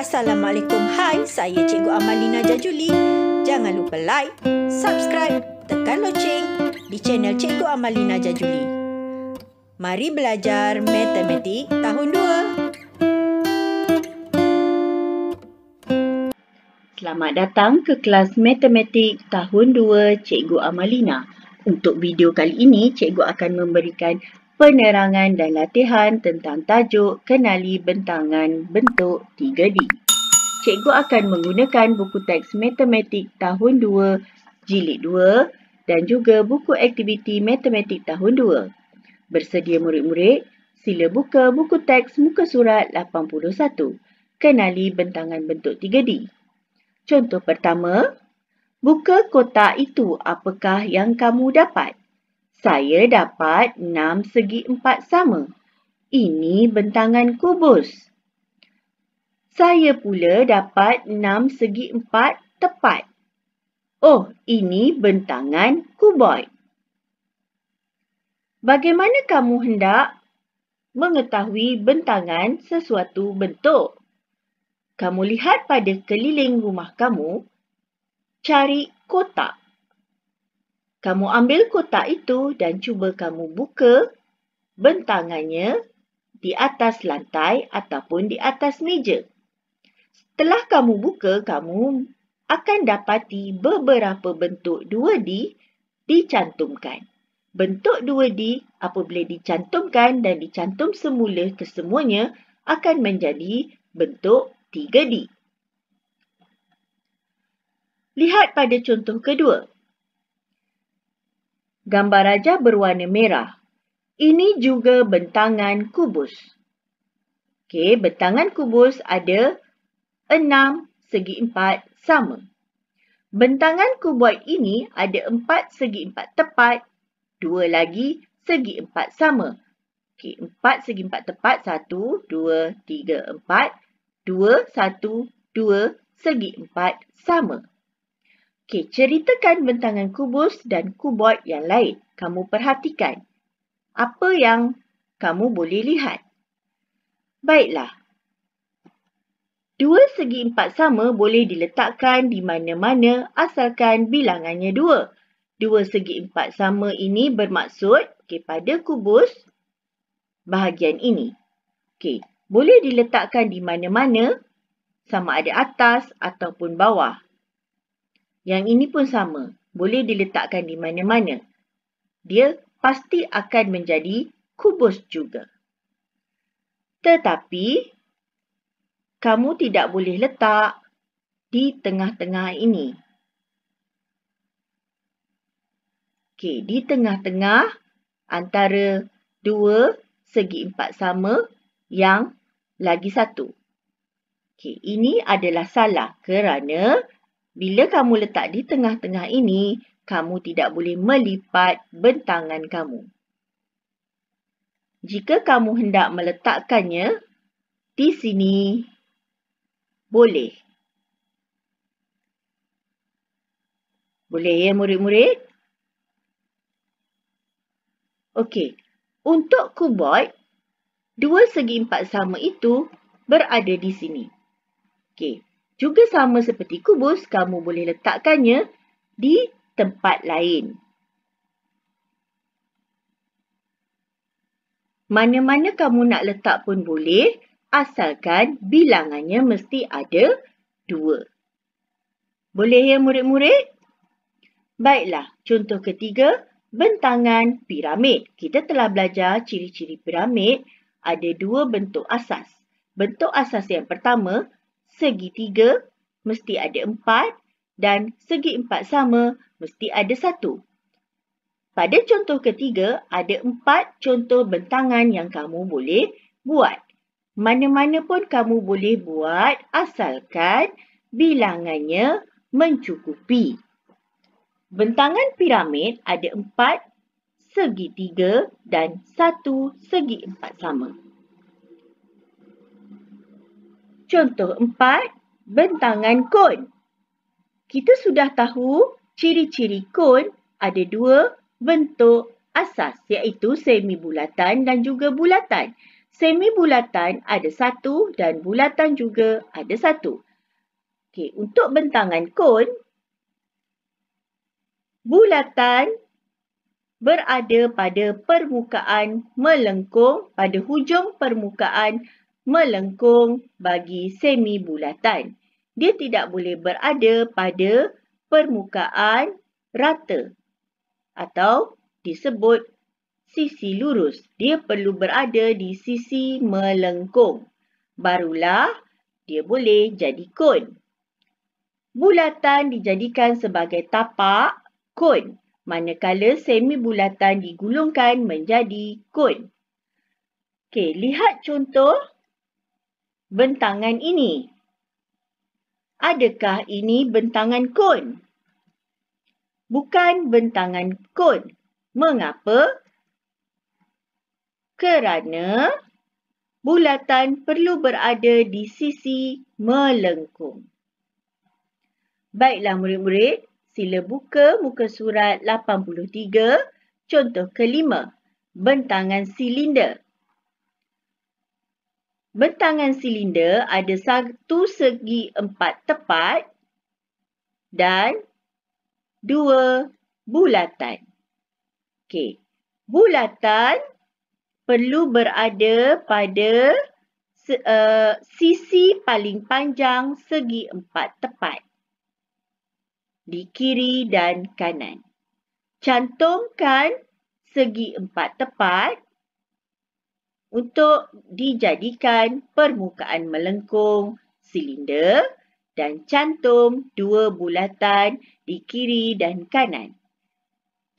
Assalamualaikum, hai, saya Cikgu Amalina Jajuli. Jangan lupa like, subscribe, tekan loceng di channel Cikgu Amalina Jajuli. Mari belajar matematik tahun 2. Selamat datang ke kelas matematik tahun 2 Cikgu Amalina. Untuk video kali ini, Cikgu akan memberikan penerangan dan latihan tentang tajuk kenali bentangan bentuk 3D. Cikgu akan menggunakan buku teks matematik tahun 2 jilid 2 dan juga buku aktiviti matematik tahun 2. Bersedia murid-murid? Sila buka buku teks muka surat 81. Kenali bentangan bentuk 3D. Contoh pertama, buka kotak itu, apakah yang kamu dapat? Saya dapat 6 segi 4 sama. Ini bentangan kubus. Saya pula dapat 6 segi 4 tepat. Oh, ini bentangan kuboid. Bagaimana kamu hendak mengetahui bentangan sesuatu bentuk? Kamu lihat pada keliling rumah kamu, cari kotak. Kamu ambil kotak itu dan cuba kamu buka bentangannya di atas lantai ataupun di atas meja. Setelah kamu buka, kamu akan dapati beberapa bentuk 2D dicantumkan. Bentuk 2D apabila dicantumkan dan dicantum semula kesemuanya akan menjadi bentuk 3D. Lihat pada contoh kedua. Gambar rajah berwarna merah. Ini juga bentangan kubus. Okey, bentangan kubus ada 6 segi 4 sama. Bentangan kuboid ini ada 4 segi 4 tepat, 2 lagi segi 4 sama. Okey, 4 segi 4 tepat, 1, 2, 3, 4, 2, 1, 2 segi 4 sama. Okey, ceritakan bentangan kubus dan kuboid yang lain. Kamu perhatikan. Apa yang kamu boleh lihat? Baiklah. 2 segi 4 sama boleh diletakkan di mana-mana asalkan bilangannya 2. 2 segi 4 sama ini bermaksud pada kubus bahagian ini. Okey, boleh diletakkan di mana-mana sama ada atas ataupun bawah. Yang ini pun sama, boleh diletakkan di mana-mana. Dia pasti akan menjadi kubus juga. Tetapi, kamu tidak boleh letak di tengah-tengah ini. Okey, di tengah-tengah antara 2 segi 4 sama yang lagi satu. Okey, ini adalah salah kerana bila kamu letak di tengah-tengah ini, kamu tidak boleh melipat bentangan kamu. Jika kamu hendak meletakkannya di sini, boleh. Boleh ya murid-murid? Okey, untuk kuboid, 2 segi 4 sama itu berada di sini. Okey, juga sama seperti kubus, kamu boleh letakkannya di tempat lain. Mana-mana kamu nak letak pun boleh, asalkan bilangannya mesti ada 2. Boleh ya murid-murid? Baiklah, contoh ketiga, bentangan piramid. Kita telah belajar ciri-ciri piramid, ada 2 bentuk asas. Bentuk asas yang pertama, segitiga mesti ada 4 dan segi 4 sama mesti ada 1. Pada contoh ketiga, ada 4 contoh bentangan yang kamu boleh buat. Mana-mana pun kamu boleh buat asalkan bilangannya mencukupi. Bentangan piramid ada 4 segitiga dan 1 segi 4 sama. Contoh 4, bentangan kon. Kita sudah tahu ciri-ciri kon ada 2 bentuk asas iaitu semi bulatan dan juga bulatan. Semi bulatan ada satu dan bulatan juga ada satu. Okey, untuk bentangan kon, bulatan berada pada permukaan melengkung, pada hujung permukaan melengkung bagi semi bulatan. Dia tidak boleh berada pada permukaan rata atau disebut sisi lurus. Dia perlu berada di sisi melengkung. Barulah dia boleh jadi kon. Bulatan dijadikan sebagai tapak kon, manakala semi bulatan digulungkan menjadi kon. Okey, lihat contoh bentangan ini. Adakah ini bentangan kon? Bukan bentangan kon. Mengapa? Kerana bulatan perlu berada di sisi melengkung. Baiklah murid-murid, sila buka muka surat 83, contoh kelima, bentangan silinder. Bentangan silinder ada satu segi empat tepat dan dua bulatan. Okey, bulatan perlu berada pada sisi paling panjang segi empat tepat di kiri dan kanan. Cantumkan segi empat tepat untuk dijadikan permukaan melengkung silinder dan cantum dua bulatan di kiri dan kanan.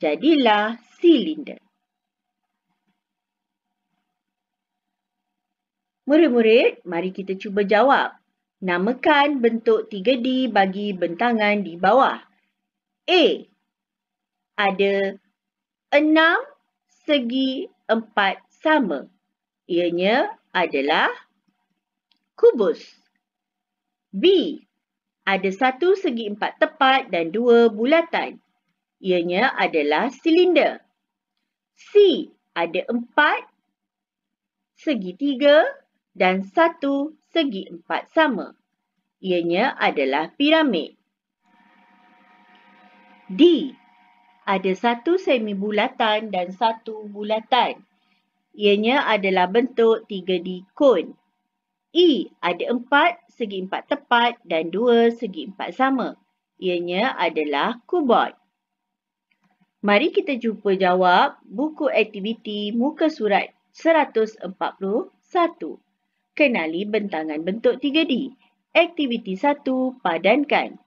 Jadilah silinder. Murid-murid, mari kita cuba jawab. Namakan bentuk 3D bagi bentangan di bawah. A. Ada 6 segi 4 sama. Ianya adalah kubus. B. Ada 1 segi 4 tepat dan 2 bulatan. Ianya adalah silinder. C. Ada 4 segi 3 dan 1 segi 4 sama. Ianya adalah piramid. D. Ada 1 semi bulatan dan 1 bulatan. Ianya adalah bentuk 3D kon. E. Ada 4 segi 4 tepat dan 2 segi 4 sama. Ianya adalah kuboid. Mari kita jumpa jawab buku aktiviti muka surat 141. Kenali bentangan bentuk 3D. Aktiviti 1, padankan.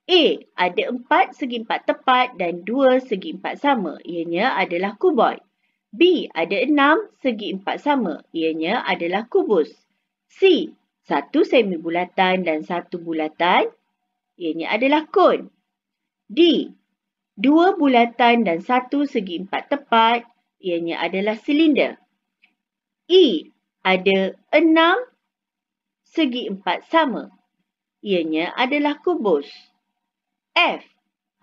A. Ada 4 segi 4 tepat dan 2 segi 4 sama. Ianya adalah kuboid. B. Ada 6 segi 4 sama. Ianya adalah kubus. C. 1 semi bulatan dan 1 bulatan. Ianya adalah kon. D. 2 bulatan dan 1 segi 4 tepat. Ianya adalah silinder. E. Ada 6 segi 4 sama. Ianya adalah kubus. F.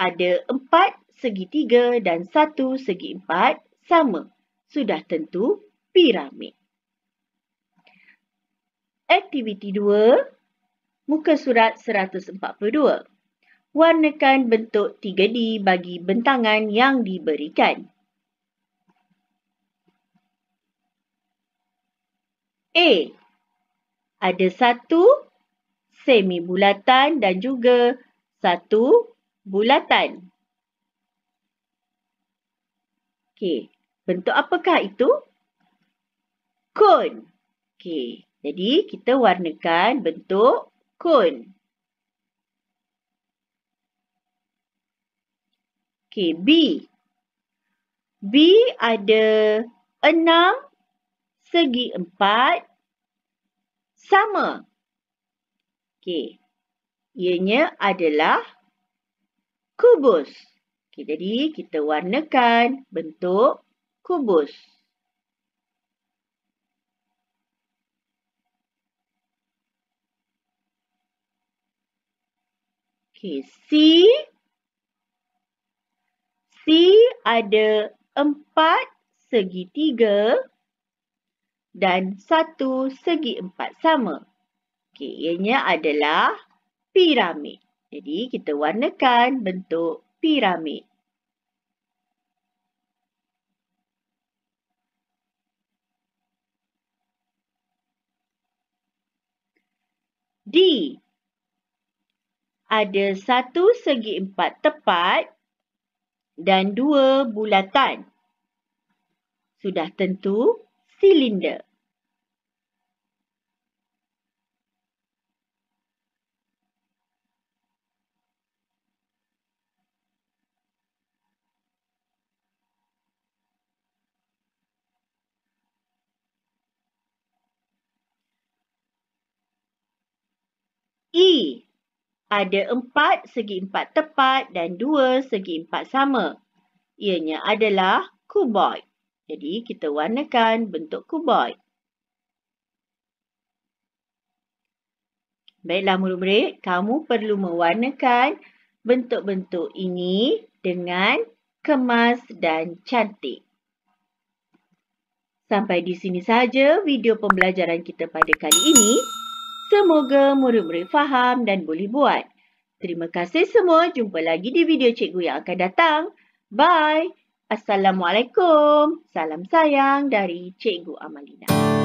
Ada 4 segi 3 dan 1 segi 4 sama. Sudah tentu piramid. Aktiviti 2, muka surat 142. Warnakan bentuk 3D bagi bentangan yang diberikan. A. Ada 1 semi bulatan dan juga 1 bulatan. Okey, bentuk apakah itu? Kon. Okey, jadi kita warnakan bentuk kon. Okey, B. B ada 6 segi 4 sama. Okey, ianya adalah kubus. Okey, jadi kita warnakan bentuk kubus. Okey, C. C ada 4 segi 3 dan 1/4 sama. Okey, ianya adalah piramid. Jadi, kita warnakan bentuk piramid. D. Ada 1/4 tepat dan 2 bulatan. Sudah tentu silinder. E. Ada 4/4 tepat dan 2/4 sama. Ianya adalah kuboid. Jadi, kita warnakan bentuk kuboid. Baiklah murid-murid, kamu perlu mewarnakan bentuk-bentuk ini dengan kemas dan cantik. Sampai di sini sahaja video pembelajaran kita pada kali ini. Semoga murid-murid faham dan boleh buat. Terima kasih semua. Jumpa lagi di video cikgu yang akan datang. Bye. Assalamualaikum. Salam sayang dari Cikgu Amalina.